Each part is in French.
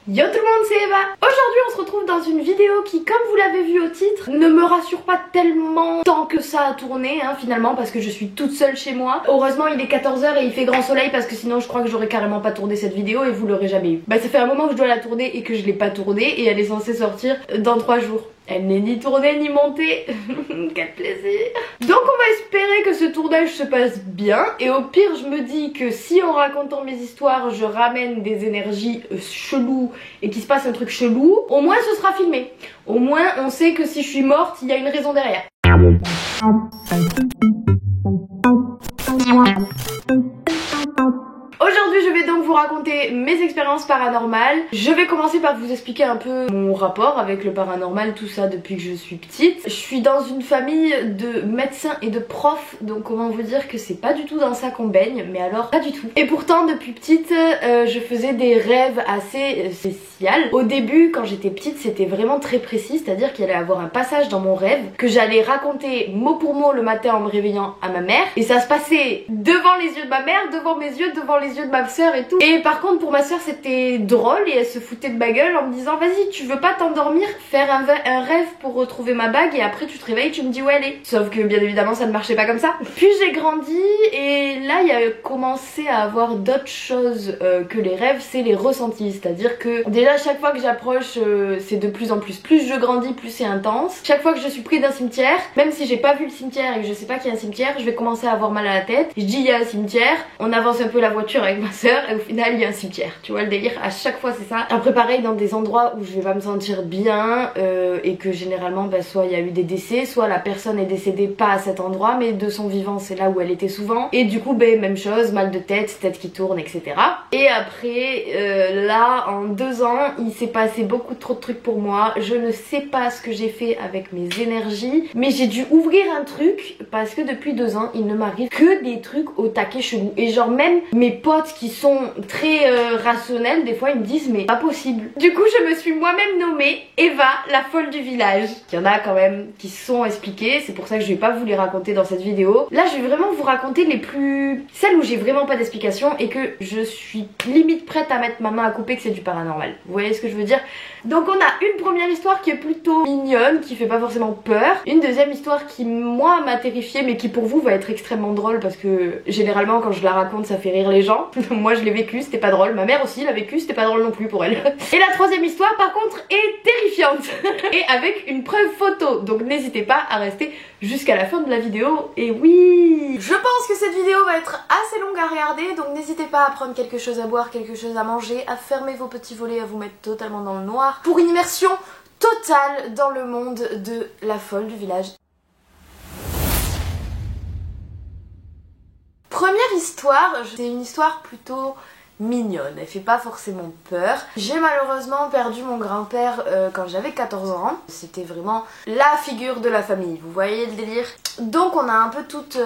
Yo tout le monde, c'est Eva. Aujourd'hui on se retrouve dans une vidéo qui, comme vous l'avez vu au titre, ne me rassure pas tellement tant que ça à tourner finalement, parce que je suis toute seule chez moi. Heureusement il est 14 h et il fait grand soleil, parce que sinon je crois que j'aurais carrément pas tourné cette vidéo et vous l'aurez jamais eu. Bah ça fait un moment que je dois la tourner et que je l'ai pas tournée, et elle est censée sortir dans 3 jours. Elle n'est ni tournée ni montée. Quel plaisir. Donc on va espérer que ce tournage se passe bien. Et au pire je me dis que si en racontant mes histoires je ramène des énergies cheloues et qu'il se passe un truc chelou, au moins ce sera filmé. Au moins on sait que si je suis morte, il y a une raison derrière. Aujourd'hui je vais donc vous raconter mes expériences paranormales. Je vais commencer par vous expliquer un peu mon rapport avec le paranormal, tout ça depuis que je suis petite. Je suis dans une famille de médecins et de profs, donc comment vous dire que c'est pas du tout dans ça qu'on baigne, mais alors pas du tout. Et pourtant depuis petite je faisais des rêves assez spéciaux. Au début quand j'étais petite c'était vraiment très précis, c'est-à-dire qu'il allait avoir un passage dans mon rêve que j'allais raconter mot pour mot le matin en me réveillant à ma mère, et ça se passait devant les yeux de ma mère, devant mes yeux, devant les yeux de ma soeur et tout. Et par contre pour ma soeur c'était drôle et elle se foutait de ma gueule en me disant vas-y tu veux pas t'endormir, faire un rêve pour retrouver ma bague et après tu te réveilles, tu me dis où elle est. Sauf que bien évidemment ça ne marchait pas comme ça. Puis j'ai grandi et là il y a commencé à avoir d'autres choses que les rêves, c'est les ressentis. C'est-à-dire que déjà chaque fois que j'approche c'est de plus en plus. Plus je grandis plus c'est intense. Chaque fois que je suis près d'un cimetière, même si j'ai pas vu le cimetière et que je sais pas qu'il y a un cimetière, je vais commencer à avoir mal à la tête. Je dis il y a un cimetière, on avance un peu la voiture avec ma soeur et au final il y a un cimetière. Tu vois le délire, à chaque fois c'est ça. Après pareil dans des endroits où je vais pas me sentir bien et que généralement soit il y a eu des décès, soit la personne est décédée pas à cet endroit mais de son vivant c'est là où elle était souvent, et du coup même chose, mal de tête, tête qui tourne, etc. Et après là en 2 ans il s'est passé beaucoup trop de trucs pour moi. Je ne sais pas ce que j'ai fait avec mes énergies, mais j'ai dû ouvrir un truc parce que depuis 2 ans il ne m'arrive que des trucs au taquet chelou. Et genre même mes potes qui sont très rationnels, des fois ils me disent mais pas possible. Du coup je me suis moi-même nommée Eva la folle du village. Il y en a quand même qui se sont expliquées, c'est pour ça que je vais pas vous les raconter dans cette vidéo. Là je vais vraiment vous raconter les plus... celles où j'ai vraiment pas d'explication et que je suis limite prête à mettre ma main à couper que c'est du paranormal. Vous voyez ce que je veux dire? Donc on a une première histoire qui est plutôt mignonne, qui fait pas forcément peur. Une deuxième histoire qui moi m'a terrifiée mais qui pour vous va être extrêmement drôle parce que généralement quand je la raconte ça fait rire les gens. Moi je l'ai vécu, c'était pas drôle. Ma mère aussi l'a vécu, c'était pas drôle non plus pour elle. Et la troisième histoire par contre est terrifiante et avec une preuve photo. Donc n'hésitez pas à rester jusqu'à la fin de la vidéo. Et oui, je pense que cette vidéo va être assez longue à regarder, donc n'hésitez pas à prendre quelque chose à boire, quelque chose à manger, à fermer vos petits volets, à vous mettre totalement dans le noir pour une immersion totale dans le monde de la folle du village. Première histoire, c'est une histoire plutôt mignonne, elle fait pas forcément peur. J'ai malheureusement perdu mon grand-père quand j'avais 14 ans. C'était vraiment la figure de la famille, vous voyez le délire? Donc on a un peu toutes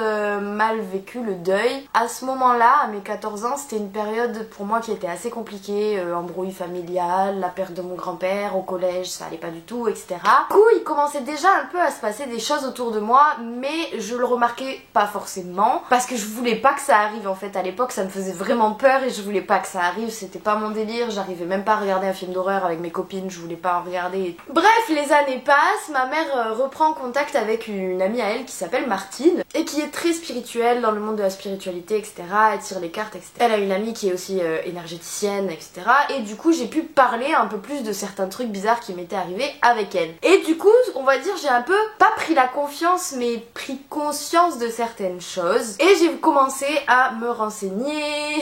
mal vécu le deuil. À ce moment-là, à mes 14 ans, c'était une période pour moi qui était assez compliquée, embrouille familiale, la perte de mon grand-père, au collège ça allait pas du tout, etc. Du coup il commençait déjà un peu à se passer des choses autour de moi, mais je le remarquais pas forcément, parce que je voulais pas que ça arrive en fait. À l'époque ça me faisait vraiment peur et je voulais pas que ça arrive, c'était pas mon délire, j'arrivais même pas à regarder un film d'horreur avec mes copines, je voulais pas en regarder. Bref, les années passent, ma mère reprend contact avec une amie à elle qui s'appelle Martine et qui est très spirituelle dans le monde de la spiritualité, etc. Elle tire les cartes, etc. Elle a une amie qui est aussi énergéticienne, etc. Et du coup j'ai pu parler un peu plus de certains trucs bizarres qui m'étaient arrivés avec elle. Et du coup on va dire j'ai un peu, pas pris la confiance mais pris conscience de certaines choses. Et j'ai commencé à me renseigner,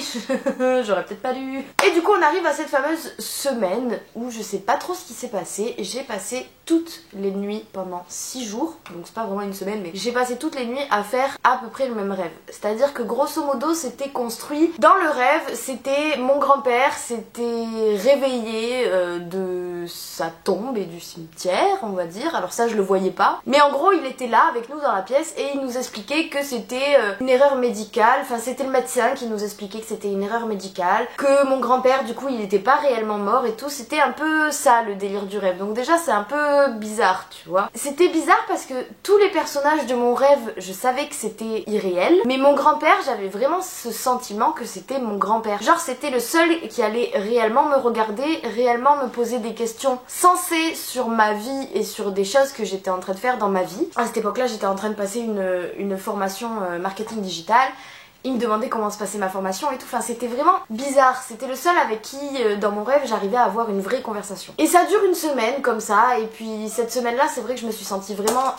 j'aurais peut-être pas dû. Et du coup on arrive à cette fameuse semaine où je sais pas trop ce qui s'est passé. J'ai passé toutes les nuits pendant 6 jours, donc c'est pas vraiment une semaine mais j'ai passé toutes les nuits à faire à peu près le même rêve. C'est-à-dire que grosso modo c'était construit dans le rêve, c'était mon grand-père s'était réveillé de sa tombe et du cimetière, on va dire. Alors ça je le voyais pas, mais en gros il était là avec nous dans la pièce et il nous expliquait que c'était une erreur médicale. Enfin c'était le médecin qui nous expliquait que c'était une erreur médicale, que mon grand-père du coup il était pas réellement mort et tout. C'était un peu ça le délire du rêve. Donc déjà c'est un peu bizarre, tu vois. C'était bizarre parce que tous les personnages de mon rêve, je savais que c'était irréel, mais mon grand-père, j'avais vraiment ce sentiment que c'était mon grand-père. Genre c'était le seul qui allait réellement me regarder, réellement me poser des questions sensées sur ma vie et sur des choses que j'étais en train de faire dans ma vie. À cette époque-là, j'étais en train de passer une formation marketing digital. Il me demandait comment se passait ma formation et tout, enfin c'était vraiment bizarre. C'était le seul avec qui dans mon rêve j'arrivais à avoir une vraie conversation. Et ça dure une semaine comme ça, et puis cette semaine là c'est vrai que je me suis sentie vraiment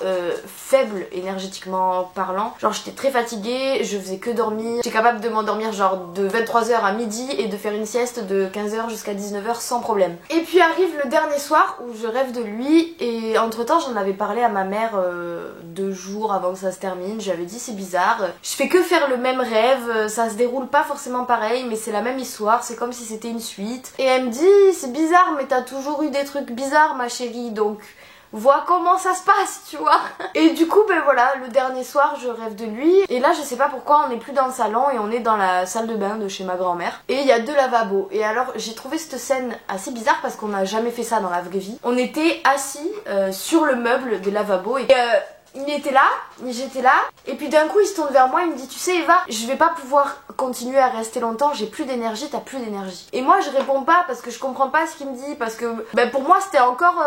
faible énergétiquement parlant. Genre j'étais très fatiguée, je faisais que dormir. J'étais capable de m'endormir genre de 23h à midi et de faire une sieste de 15h jusqu'à 19h sans problème. Et puis arrive le dernier soir où je rêve de lui, et entre temps j'en avais parlé à ma mère 2 jours avant que ça se termine. J'avais dit c'est bizarre, je fais que faire le même rêve, ça se déroule pas forcément pareil mais c'est la même histoire, c'est comme si c'était une suite. Et elle me dit c'est bizarre mais t'as toujours eu des trucs bizarres ma chérie, donc vois comment ça se passe, tu vois. Et du coup ben voilà, le dernier soir je rêve de lui et là je sais pas pourquoi on n'est plus dans le salon et on est dans la salle de bain de chez ma grand-mère et il y a 2 lavabos. Et alors j'ai trouvé cette scène assez bizarre parce qu'on n'a jamais fait ça dans la vraie vie. On était assis sur le meuble des lavabos et il était là, j'étais là, et puis d'un coup il se tourne vers moi, il me dit tu sais Eva, je vais pas pouvoir continuer à rester longtemps, j'ai plus d'énergie, t'as plus d'énergie. Et moi je réponds pas parce que je comprends pas ce qu'il me dit, parce que ben, pour moi c'était encore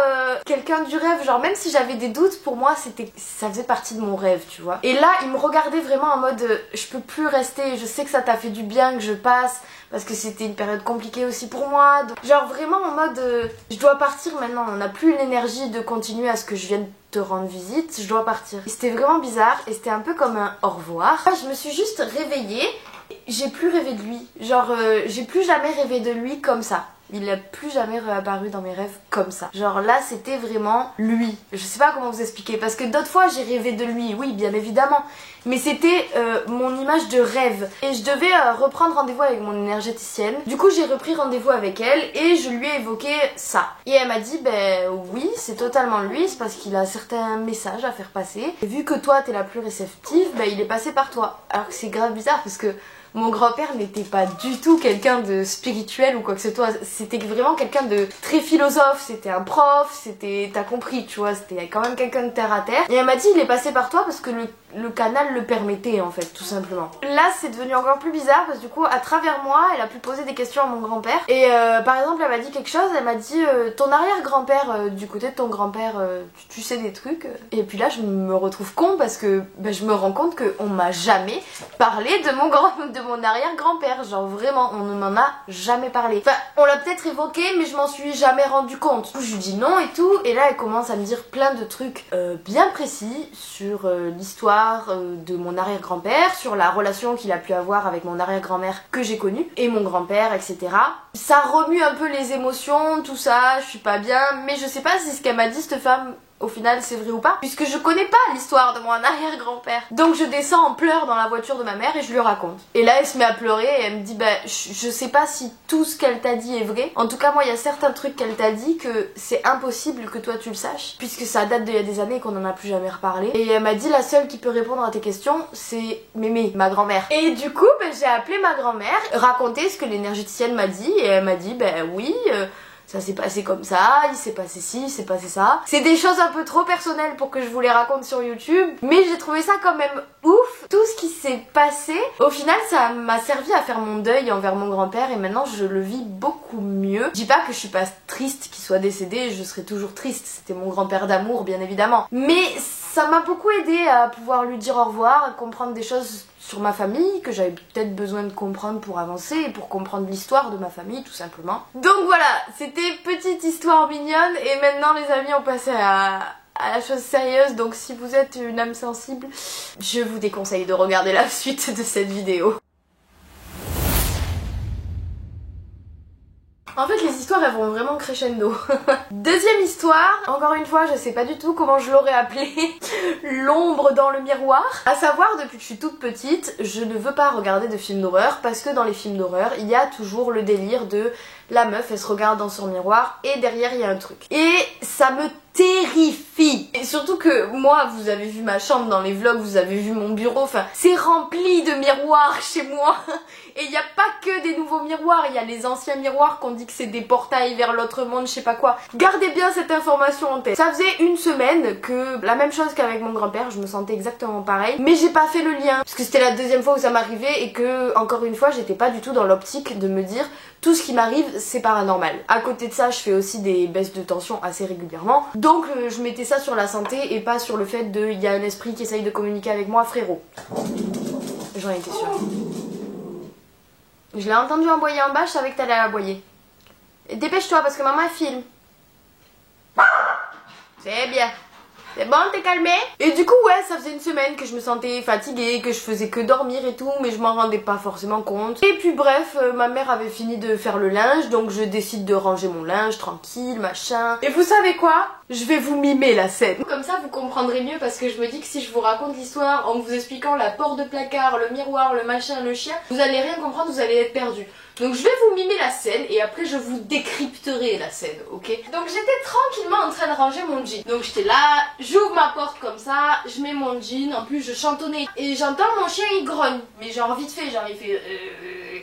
quelqu'un du rêve, genre même si j'avais des doutes, pour moi ça faisait partie de mon rêve, tu vois. Et là il me regardait vraiment en mode je peux plus rester, je sais que ça t'a fait du bien que je passe, parce que c'était une période compliquée aussi pour moi, donc, genre vraiment en mode je dois partir maintenant, on n'a plus l'énergie de continuer à ce que je vienne te rendre visite, je dois partir. C'était vraiment bizarre et c'était un peu comme un au revoir. Je me suis juste réveillée, j'ai plus rêvé de lui, genre j'ai plus jamais rêvé de lui comme ça. Il n'a plus jamais réapparu dans mes rêves comme ça. Genre là c'était vraiment lui. Je sais pas comment vous expliquer parce que d'autres fois j'ai rêvé de lui, oui bien évidemment. Mais c'était mon image de rêve. Et je devais reprendre rendez-vous avec mon énergéticienne. Du coup j'ai repris rendez-vous avec elle et je lui ai évoqué ça. Et elle m'a dit ben oui c'est totalement lui, c'est parce qu'il a certains messages à faire passer. Et vu que toi t'es la plus réceptive, ben il est passé par toi. Alors que c'est grave bizarre parce que mon grand-père n'était pas du tout quelqu'un de spirituel ou quoi que ce soit, c'était vraiment quelqu'un de très philosophe, c'était un prof, c'était, t'as compris, tu vois, c'était quand même quelqu'un de terre à terre. Et elle m'a dit il est passé par toi parce que le canal le permettait en fait, tout simplement. Là c'est devenu encore plus bizarre parce que du coup à travers moi elle a pu poser des questions à mon grand-père. Et par exemple elle m'a dit quelque chose, elle m'a dit ton arrière-grand-père, du côté de ton grand-père, tu sais des trucs. Et puis là je me retrouve con parce que ben, je me rends compte qu'on m'a jamais parlé de mon arrière-grand-père, genre vraiment on ne m'en a jamais parlé. Enfin on l'a peut-être évoqué mais je m'en suis jamais rendu compte. Du coup je lui dis non et tout et là elle commence à me dire plein de trucs bien précis sur l'histoire de mon arrière-grand-père, sur la relation qu'il a pu avoir avec mon arrière-grand-mère que j'ai connue et mon grand-père, etc. Ça remue un peu les émotions, tout ça, je suis pas bien, mais je sais pas si ce qu'elle m'a dit cette femme au final c'est vrai ou pas, puisque je connais pas l'histoire de mon arrière-grand-père. Donc je descends en pleurs dans la voiture de ma mère et je lui raconte. Et là elle se met à pleurer et elle me dit bah je sais pas si tout ce qu'elle t'a dit est vrai. En tout cas moi il y a certains trucs qu'elle t'a dit que c'est impossible que toi tu le saches, puisque ça date d'il y a des années qu'on en a plus jamais reparlé. Et elle m'a dit la seule qui peut répondre à tes questions c'est Mémé, ma grand-mère. Et du coup j'ai appelé ma grand-mère, raconté ce que l'énergéticienne m'a dit et elle m'a dit bah oui ça s'est passé comme ça, il s'est passé ci, il s'est passé ça. C'est des choses un peu trop personnelles pour que je vous les raconte sur YouTube, mais j'ai trouvé ça quand même ouf. Tout ce qui s'est passé, au final ça m'a servi à faire mon deuil envers mon grand-père et maintenant je le vis beaucoup mieux. Je dis pas que je suis pas triste qu'il soit décédé, je serai toujours triste, c'était mon grand-père d'amour bien évidemment. Mais ça m'a beaucoup aidé à pouvoir lui dire au revoir, à comprendre des choses sur ma famille que j'avais peut-être besoin de comprendre pour avancer et pour comprendre l'histoire de ma famille tout simplement. Donc voilà, c'était petite histoire mignonne et maintenant les amis on passe à la chose sérieuse, donc si vous êtes une âme sensible, je vous déconseille de regarder la suite de cette vidéo. En fait les histoires elles vont vraiment crescendo. Deuxième histoire, encore une fois je sais pas du tout comment je l'aurais appelé, l'ombre dans le miroir. À savoir depuis que je suis toute petite je ne veux pas regarder de films d'horreur parce que dans les films d'horreur il y a toujours le délire de La meuf, elle se regarde dans son miroir et derrière il y a un truc. Et ça me terrifie. Et surtout que moi, vous avez vu ma chambre dans les vlogs, vous avez vu mon bureau, enfin c'est rempli de miroirs chez moi. Et il n'y a pas que des nouveaux miroirs, il y a les anciens miroirs qu'on dit que c'est des portails vers l'autre monde, je sais pas quoi. Gardez bien cette information en tête. Ça faisait une semaine que, la même chose qu'avec mon grand-père, je me sentais exactement pareil. Mais j'ai pas fait le lien, parce que c'était la deuxième fois où ça m'arrivait et que, encore une fois, j'étais pas du tout dans l'optique de me dire tout ce qui m'arrive c'est paranormal. À côté de ça, je fais aussi des baisses de tension assez régulièrement. Donc je mettais ça sur la santé et pas sur le fait de il y a un esprit qui essaye de communiquer avec moi, frérot. J'en étais sûre. Je l'ai entendu aboyer en bas, je savais que t'allais aboyer. Dépêche-toi parce que maman elle filme. C'est bien. C'est bon, t'es calmé? Et du coup ouais, ça faisait une semaine que je me sentais fatiguée, que je faisais que dormir et tout, mais je m'en rendais pas forcément compte. Et puis bref, ma mère avait fini de faire le linge, donc je décide de ranger mon linge tranquille, machin. Et vous savez quoi? Je vais vous mimer la scène. Comme ça vous comprendrez mieux parce que je me dis que si je vous raconte l'histoire en vous expliquant la porte de placard, le miroir, le machin, le chien, vous allez rien comprendre, vous allez être perdu. Donc je vais vous mimer la scène et après je vous décrypterai la scène, ok? Donc j'étais tranquillement en train de ranger mon jean. Donc j'étais là, j'ouvre ma porte comme ça, je mets mon jean, en plus je chantonnais. Et j'entends mon chien il grogne, mais genre vite fait, genre il fait...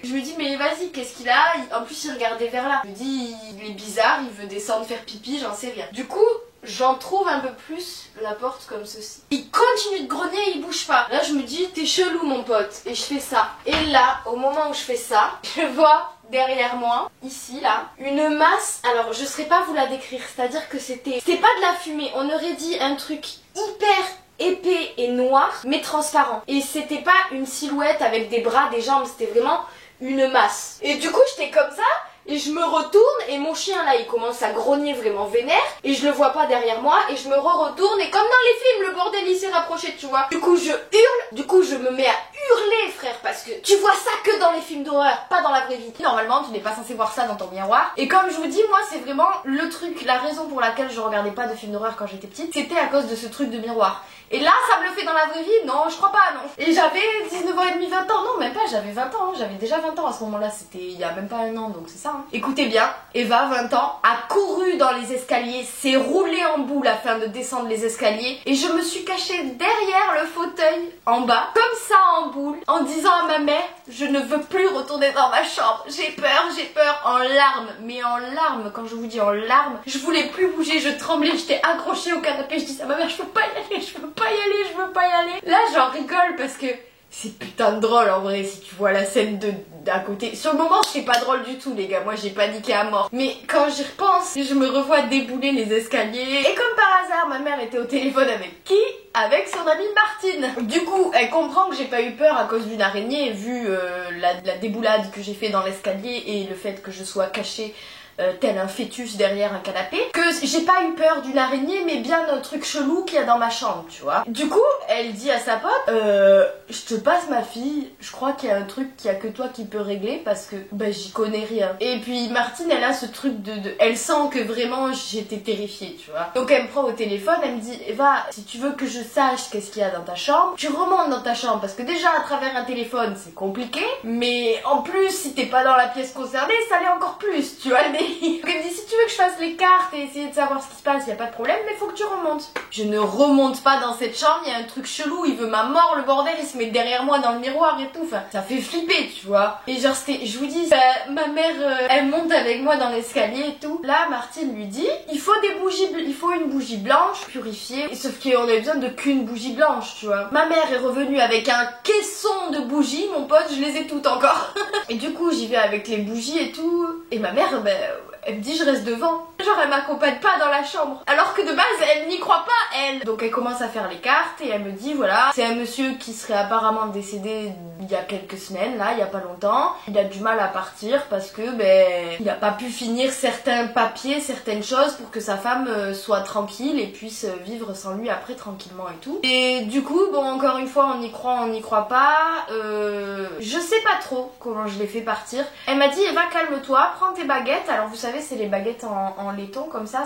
Je me dis mais vas-y, qu'est-ce qu'il a? En plus il regardait vers là. Je me dis il est bizarre, il veut descendre faire pipi, j'en sais rien. Du coup... j'en trouve un peu plus la porte comme ceci. Il continue de grogner et il bouge pas. Là je me dis t'es chelou mon pote. Et je fais ça. Et là au moment où je fais ça, je vois derrière moi, ici là, une masse. Alors je saurais pas vous la décrire. C'est-à-dire que c'était pas de la fumée. On aurait dit un truc hyper épais et noir mais transparent. Et c'était pas une silhouette avec des bras, des jambes. C'était vraiment une masse. Et du coup j'étais comme ça. Et je me retourne et mon chien là il commence à grogner vraiment vénère et je le vois pas derrière moi et je me retourne et comme dans les films le bordel il s'est rapproché tu vois. Du coup je hurle, du coup je me mets à hurler frère parce que tu vois ça que dans les films d'horreur, pas dans la vraie vie. Normalement tu n'es pas censé voir ça dans ton miroir et comme je vous dis moi c'est vraiment le truc, la raison pour laquelle je regardais pas de films d'horreur quand j'étais petite, c'était à cause de ce truc de miroir. Et là ça me le fait dans la vraie vie, non je crois pas non. Et j'avais 19 ans et demi, 20 ans, non même pas, j'avais 20 ans, j'avais déjà 20 ans à ce moment là, c'était il y a même pas un an donc c'est ça. Écoutez bien, Eva, 20 ans, a couru dans les escaliers, s'est roulée en boule afin de descendre les escaliers et je me suis cachée derrière le fauteuil en bas, comme ça en boule, en disant à ma mère, je ne veux plus retourner dans ma chambre, j'ai peur, en larmes, mais en larmes, quand je vous dis en larmes, je voulais plus bouger, je tremblais, j'étais accrochée au canapé, je dis à ma mère, je peux pas y aller, je peux pas y aller, je veux pas y aller. Là j'en rigole parce que c'est putain de drôle en vrai si tu vois la scène d'à côté. Sur le moment c'est pas drôle du tout les gars, moi j'ai paniqué à mort. Mais quand j'y repense, je me revois débouler les escaliers. Et comme par hasard ma mère était au téléphone avec qui? Avec son amie Martine. Du coup elle comprend que j'ai pas eu peur à cause d'une araignée vu la déboulade que j'ai fait dans l'escalier et le fait que je sois cachée tel un fœtus derrière un canapé, que j'ai pas eu peur d'une araignée mais bien d'un truc chelou qu'il y a dans ma chambre, tu vois. Du coup, elle dit à sa pote, je te passe ma fille, je crois qu'il y a un truc qu'il y a que toi qui peux régler parce que bah j'y connais rien. Et puis Martine, elle a ce truc elle sent que vraiment j'étais terrifiée, tu vois. Donc elle me prend au téléphone, elle me dit, Eva, si tu veux que je sache qu'est-ce qu'il y a dans ta chambre, tu remontes dans ta chambre parce que déjà à travers un téléphone c'est compliqué, mais en plus si t'es pas dans la pièce concernée, ça l'est encore plus, tu vois. Donc elle me dit si tu veux que je fasse les cartes et essayer de savoir ce qui se passe, y a pas de problème, mais faut que tu remontes. Je ne remonte pas dans cette chambre, il y a un truc chelou, il veut ma mort, le bordel, il se met derrière moi dans le miroir et tout, enfin ça fait flipper tu vois. Et genre je vous dis, ma mère elle monte avec moi dans l'escalier et tout. Là Martine lui dit, il faut une bougie blanche purifiée, et sauf qu'on avait besoin de qu'une bougie blanche tu vois. Ma mère est revenue avec un caisson de bougies, mon pote, je les ai toutes encore. Et du coup j'y vais avec les bougies et tout, et ma mère elle me dit je reste devant. Genre elle m'accompagne pas dans la chambre. Alors que de base elle n'y croit pas elle. Donc elle commence à faire les cartes et elle me dit voilà, c'est un monsieur qui serait apparemment décédé il y a quelques semaines, là il y a pas longtemps. Il a du mal à partir parce que il a pas pu finir certains papiers, certaines choses pour que sa femme soit tranquille et puisse vivre sans lui après tranquillement et tout. Et du coup bon encore une fois on y croit pas. Je sais pas trop comment je l'ai fait partir. Elle m'a dit Eva calme-toi, prends tes baguettes. Alors vous savez c'est les baguettes en laiton comme ça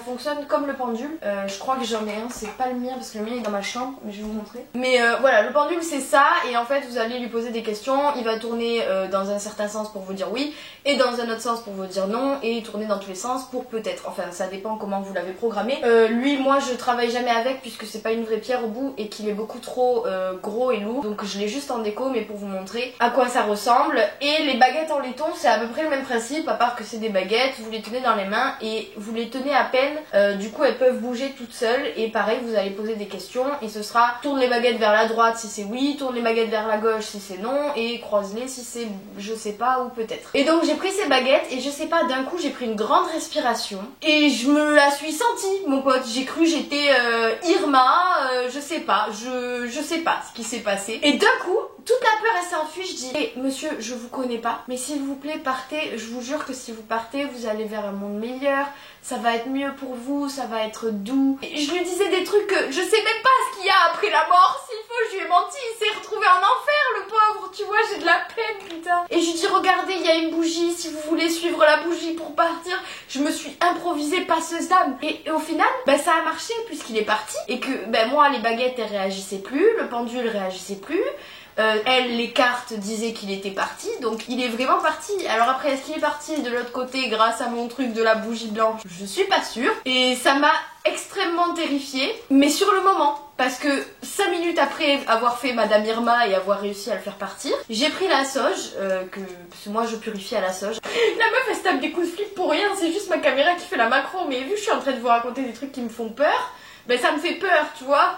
fonctionne comme le pendule. Je crois que j'en ai un, c'est pas le mien parce que le mien est dans ma chambre, mais je vais vous montrer. Mais voilà, le pendule c'est ça, et en fait vous allez lui poser des questions, il va tourner dans un certain sens pour vous dire oui, et dans un autre sens pour vous dire non, et tourner dans tous les sens pour peut-être, enfin ça dépend comment vous l'avez programmé. Lui, moi je travaille jamais avec puisque c'est pas une vraie pierre au bout et qu'il est beaucoup trop gros et lourd, donc je l'ai juste en déco mais pour vous montrer à quoi ça ressemble. Et les baguettes en laiton c'est à peu près le même principe, à part que c'est des baguettes, vous les tenez dans les mains et vous les tenez à peine, du coup elles peuvent bouger toutes seules, et pareil vous allez poser des questions et ce sera tourne les baguettes vers la droite si c'est oui, tourne les baguettes vers la gauche si c'est non, et croise-les si c'est je sais pas ou peut-être. Et donc j'ai pris ces baguettes et je sais pas, d'un coup j'ai pris une grande respiration et je me la suis sentie mon pote, j'ai cru j'étais Irma, je sais pas, je sais pas ce qui s'est passé, et d'un coup toute la peur elle s'est enfuie. Je dis hey, monsieur, je vous connais pas, mais s'il vous plaît partez, je vous jure que si vous partez vous allez vers un monde meilleur, ça va être mieux pour vous, ça va être doux. Et je lui disais des trucs que je sais même pas ce qu'il y a après la mort, s'il faut je lui ai menti, il s'est retrouvé en enfer le pauvre, tu vois, j'ai de la peine putain. Et je lui dis regardez il y a une bougie, si vous voulez suivre la bougie pour partir. Je me suis improvisée passeuse d'âme, et au final ça a marché puisqu'il est parti, et que moi les baguettes elles réagissaient plus, le pendule réagissait plus. Elle, les cartes disaient qu'il était parti, donc il est vraiment parti. Alors après, est-ce qu'il est parti de l'autre côté grâce à mon truc de la bougie blanche? Je suis pas sûre. Et ça m'a extrêmement terrifiée, mais sur le moment. Parce que 5 minutes après avoir fait Madame Irma et avoir réussi à le faire partir, j'ai pris la sauge, parce que moi je purifie à la sauge. La meuf elle se tape des coups de flip pour rien, c'est juste ma caméra qui fait la macro, mais vu que je suis en train de vous raconter des trucs qui me font peur, ça me fait peur, tu vois.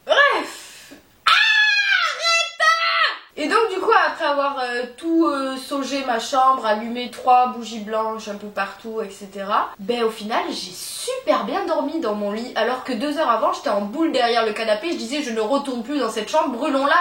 Bref. Et donc du coup après avoir tout saugé ma chambre, allumé 3 bougies blanches un peu partout, etc. Au final j'ai super bien dormi dans mon lit, alors que 2 heures avant j'étais en boule derrière le canapé, je disais je ne retourne plus dans cette chambre, brûlons-la.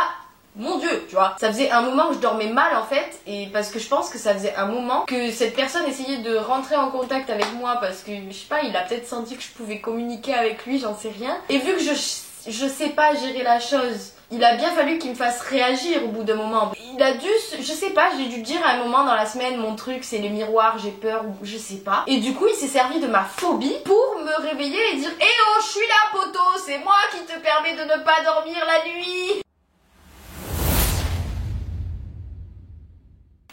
Mon dieu, tu vois. Ça faisait un moment que je dormais mal en fait, et parce que je pense que ça faisait un moment que cette personne essayait de rentrer en contact avec moi, parce que je sais pas, il a peut-être senti que je pouvais communiquer avec lui, j'en sais rien. Et vu que je sais pas gérer la chose, il a bien fallu qu'il me fasse réagir au bout d'un moment. Il a dû, je sais pas, j'ai dû dire à un moment dans la semaine, mon truc c'est les miroirs, j'ai peur, ou je sais pas. Et du coup il s'est servi de ma phobie pour me réveiller et dire eh oh je suis là poto, c'est moi qui te permets de ne pas dormir la nuit.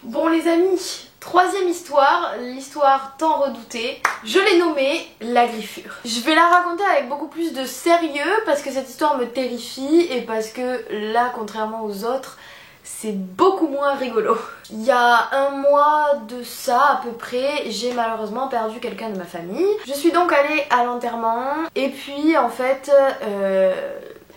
Bon les amis, troisième histoire, l'histoire tant redoutée, je l'ai nommée la griffure. Je vais la raconter avec beaucoup plus de sérieux parce que cette histoire me terrifie et parce que là, contrairement aux autres, c'est beaucoup moins rigolo. Il y a un mois de ça à peu près, j'ai malheureusement perdu quelqu'un de ma famille. Je suis donc allée à l'enterrement et puis en fait...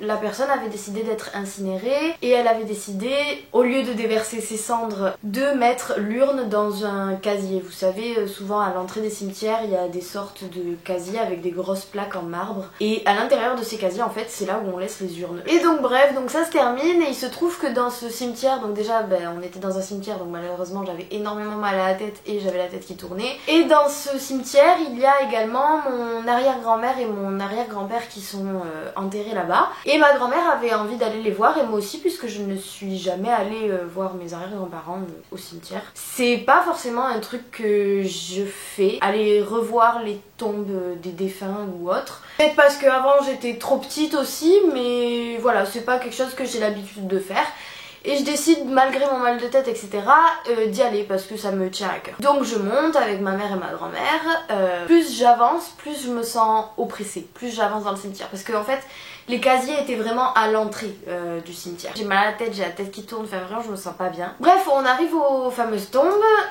la personne avait décidé d'être incinérée et elle avait décidé, au lieu de déverser ses cendres, de mettre l'urne dans un casier. Vous savez, souvent à l'entrée des cimetières, il y a des sortes de casiers avec des grosses plaques en marbre. Et à l'intérieur de ces casiers, en fait, c'est là où on laisse les urnes. Et donc bref, donc ça se termine et il se trouve que dans ce cimetière, donc déjà, on était dans un cimetière, donc malheureusement j'avais énormément mal à la tête et j'avais la tête qui tournait. Et dans ce cimetière, il y a également mon arrière-grand-mère et mon arrière-grand-père qui sont enterrés là-bas. Et ma grand-mère avait envie d'aller les voir et moi aussi puisque je ne suis jamais allée voir mes arrière-grands-parents au cimetière. C'est pas forcément un truc que je fais, aller revoir les tombes des défunts ou autres. Peut-être parce qu'avant j'étais trop petite aussi, mais voilà, c'est pas quelque chose que j'ai l'habitude de faire. Et je décide, malgré mon mal de tête, etc., d'y aller parce que ça me tient à cœur. Donc je monte avec ma mère et ma grand-mère. Plus j'avance, plus je me sens oppressée. Plus j'avance dans le cimetière. Parce que en fait, les casiers étaient vraiment à l'entrée du cimetière. J'ai mal à la tête, j'ai la tête qui tourne, enfin vraiment je me sens pas bien. Bref, on arrive aux fameuses tombes.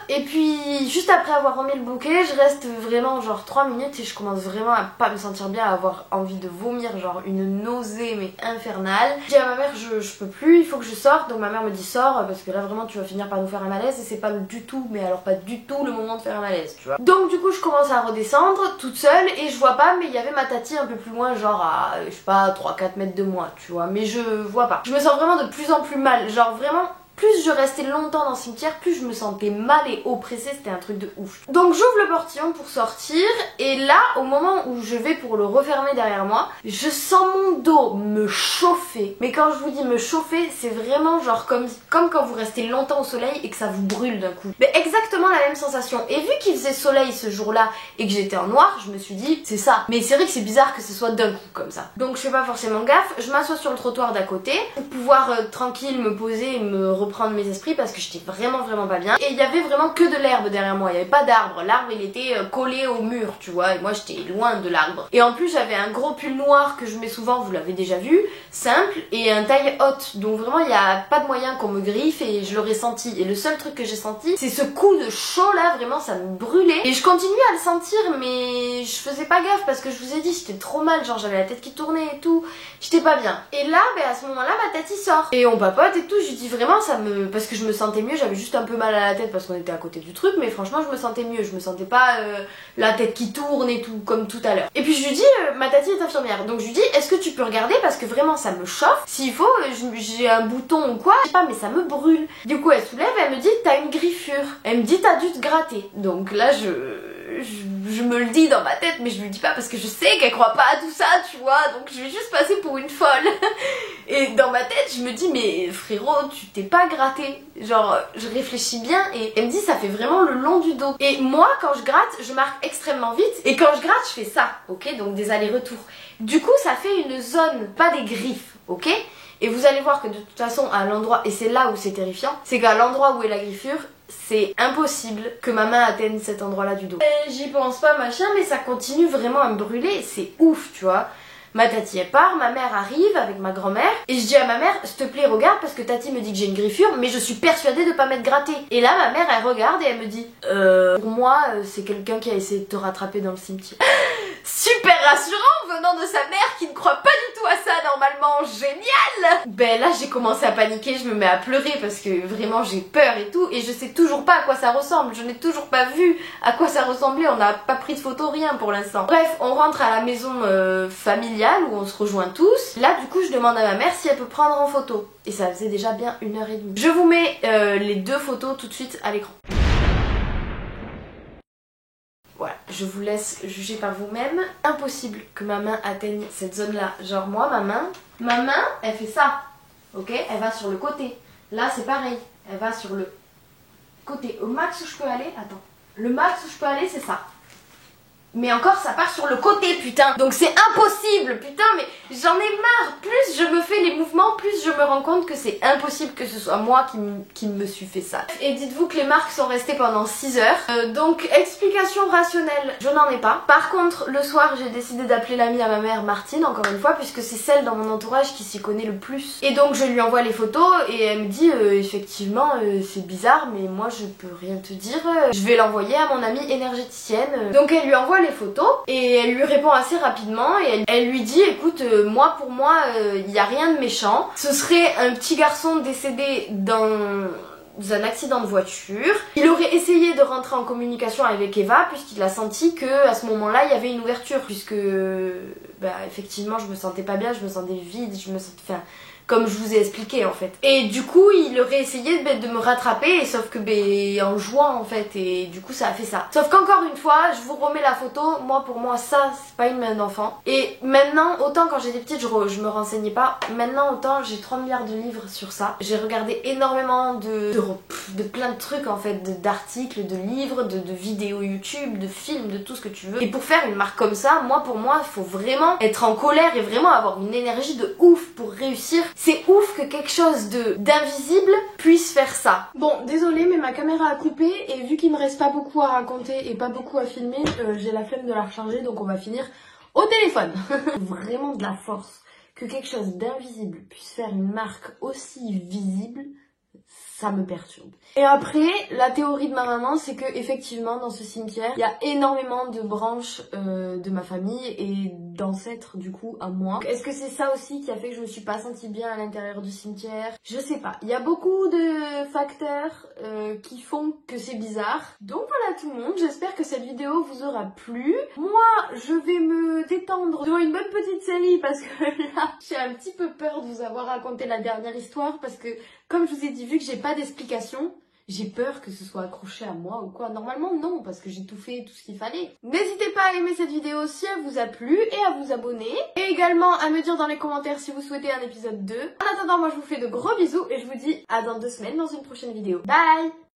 Et puis, juste après avoir remis le bouquet, je reste vraiment genre 3 minutes et je commence vraiment à pas me sentir bien, à avoir envie de vomir, genre une nausée mais infernale. Je dis à ma mère, je peux plus, il faut que je sorte. Donc ma mère me dit sors parce que là vraiment tu vas finir par nous faire un malaise et c'est pas du tout, mais alors pas du tout le moment de faire un malaise, tu vois. Donc du coup je commence à redescendre toute seule et je vois pas, mais il y avait ma tati un peu plus loin, genre à je sais pas 3-4 mètres de moi, tu vois, mais je vois pas. Je me sens vraiment de plus en plus mal, genre vraiment plus je restais longtemps dans le cimetière, plus je me sentais mal et oppressée, c'était un truc de ouf. Donc j'ouvre le portillon pour sortir et là, au moment où je vais pour le refermer derrière moi, je sens mon dos me chauffer. Mais quand je vous dis me chauffer, c'est vraiment genre comme quand vous restez longtemps au soleil et que ça vous brûle d'un coup. Mais exactement la même sensation. Et vu qu'il faisait soleil ce jour-là et que j'étais en noir, je me suis dit c'est ça. Mais c'est vrai que c'est bizarre que ce soit d'un coup comme ça. Donc je fais pas forcément gaffe, je m'assois sur le trottoir d'à côté pour pouvoir tranquille me poser et me reprendre mes esprits parce que j'étais vraiment pas bien. Et il y avait vraiment que de l'herbe derrière moi, il y avait pas d'arbre. L'arbre il était collé au mur, tu vois, et moi j'étais loin de l'arbre. Et en plus j'avais un gros pull noir que je mets souvent, vous l'avez déjà vu, simple, et un taille haute. Donc vraiment il n'y a pas de moyen qu'on me griffe et je l'aurais senti. Et le seul truc que j'ai senti, c'est ce coup de chaud là, vraiment ça me brûlait. Et je continuais à le sentir mais je faisais pas gaffe parce que je vous ai dit j'étais trop mal, genre j'avais la tête qui tournait et tout, j'étais pas bien. Et là à ce moment là ma tête y sort et on papote et tout, je lui dis vraiment ça me... parce que je me sentais mieux, j'avais juste un peu mal à la tête parce qu'on était à côté du truc, mais franchement je me sentais mieux, je me sentais pas la tête qui tourne et tout comme tout à l'heure. Et puis je lui dis ma tati est infirmière, donc je lui dis est-ce que tu peux regarder parce que vraiment ça me chauffe, s'il faut j'ai un bouton ou quoi, je sais pas mais ça me brûle. Du coup elle soulève et elle me dit t'as une griffure, elle me dit t'as dû te gratter. Donc là je me le dis dans ma tête mais je lui dis pas parce que je sais qu'elle croit pas à tout ça tu vois, donc je vais juste passer pour une folle. Et dans ma tête je me dis mais frérot tu t'es pas gratté, genre je réfléchis bien et elle me dit ça fait vraiment le long du dos. Et moi quand je gratte je marque extrêmement vite et quand je gratte je fais ça, ok, donc des allers-retours. Du coup ça fait une zone, pas des griffes, ok. Et vous allez voir que de toute façon à l'endroit, et c'est là où c'est terrifiant, c'est qu'à l'endroit où est la griffure, c'est impossible que ma main atteigne cet endroit là du dos. J'y pense pas machin mais ça continue vraiment à me brûler, c'est ouf tu vois. Ma tati elle part, ma mère arrive avec ma grand-mère et je dis à ma mère s'il te plaît regarde parce que tati me dit que j'ai une griffure mais je suis persuadée de pas m'être grattée. Et là ma mère elle regarde et elle me dit pour moi c'est quelqu'un qui a essayé de te rattraper dans le cimetière. Super rassurant venant de sa mère qui ne croit pas du tout à ça normalement, génial. Ben là j'ai commencé à paniquer, je me mets à pleurer parce que vraiment j'ai peur et tout et je sais toujours pas à quoi ça ressemble, je n'ai toujours pas vu à quoi ça ressemblait, on n'a pas pris de photo, rien pour l'instant. Bref, on rentre à la maison familiale où on se rejoint tous. Là du coup je demande à ma mère si elle peut prendre en photo et ça faisait déjà bien 1h30. Je vous mets les deux photos tout de suite à l'écran. Voilà, je vous laisse juger par vous-même. Impossible que ma main atteigne cette zone-là. Genre moi, ma main, elle fait ça. Ok, elle va sur le côté. Là, c'est pareil. Elle va sur le côté. Au max où je peux aller, attends. Le max où je peux aller, c'est ça. Mais encore, ça part sur le côté, putain. Donc c'est impossible, putain, mais j'en ai marre. Plus je me fais les mouvements, plus je me rends compte que c'est impossible que ce soit moi qui me suis fait ça. Et dites-vous que les marques sont restées pendant 6 heures. Donc explication rationnelle, je n'en ai pas. Par contre, le soir, j'ai décidé d'appeler l'amie à ma mère, Martine, encore une fois, puisque c'est celle dans mon entourage qui s'y connaît le plus. Et donc je lui envoie les photos et elle me dit effectivement, c'est bizarre, mais moi je peux rien te dire. Je vais l'envoyer à mon amie énergéticienne. Donc elle lui envoie les photos et elle lui répond assez rapidement et elle lui dit écoute moi pour moi il n'y a rien de méchant, ce serait un petit garçon décédé dans un accident de voiture. Il aurait essayé de rentrer en communication avec Eva puisqu'il a senti que à ce moment-là il y avait une ouverture puisque bah effectivement je me sentais pas bien, je me sentais vide, je me sentais comme je vous ai expliqué en fait. Et du coup il aurait essayé de me rattraper, sauf que en jouant en fait, et du coup ça a fait ça. Sauf qu'encore une fois, je vous remets la photo, moi pour moi ça c'est pas une main d'enfant. Et maintenant, autant quand j'étais petite je me renseignais pas, maintenant autant j'ai 3 milliards de livres sur ça. J'ai regardé énormément de plein de trucs en fait, d'articles, de livres, de vidéos YouTube, de films, de tout ce que tu veux. Et pour faire une marque comme ça, moi pour moi il faut vraiment être en colère et vraiment avoir une énergie de ouf pour réussir. C'est ouf que quelque chose d'invisible puisse faire ça. Bon, désolée, mais ma caméra a coupé et vu qu'il me reste pas beaucoup à raconter et pas beaucoup à filmer, j'ai la flemme de la recharger, donc on va finir au téléphone. Vraiment de la force que quelque chose d'invisible puisse faire une marque aussi visible. Ça me perturbe. Et après, la théorie de ma maman, c'est que effectivement dans ce cimetière, il y a énormément de branches de ma famille et d'ancêtres du coup à moi. Est-ce que c'est ça aussi qui a fait que je me suis pas sentie bien à l'intérieur du cimetière? Je sais pas. Il y a beaucoup de facteurs qui font que c'est bizarre. Donc voilà tout le monde, j'espère que cette vidéo vidéo vous aura plu. Moi, je vais me détendre devant une bonne petite série parce que là, j'ai un petit peu peur de vous avoir raconté la dernière histoire parce que, comme je vous ai dit, vu que j'ai pas d'explication, j'ai peur que ce soit accroché à moi ou quoi. Normalement, non, parce que j'ai tout fait, tout ce qu'il fallait. N'hésitez pas à aimer cette vidéo si elle vous a plu et à vous abonner. Et également à me dire dans les commentaires si vous souhaitez un épisode 2. En attendant, moi je vous fais de gros bisous et je vous dis à dans 2 semaines dans une prochaine vidéo. Bye!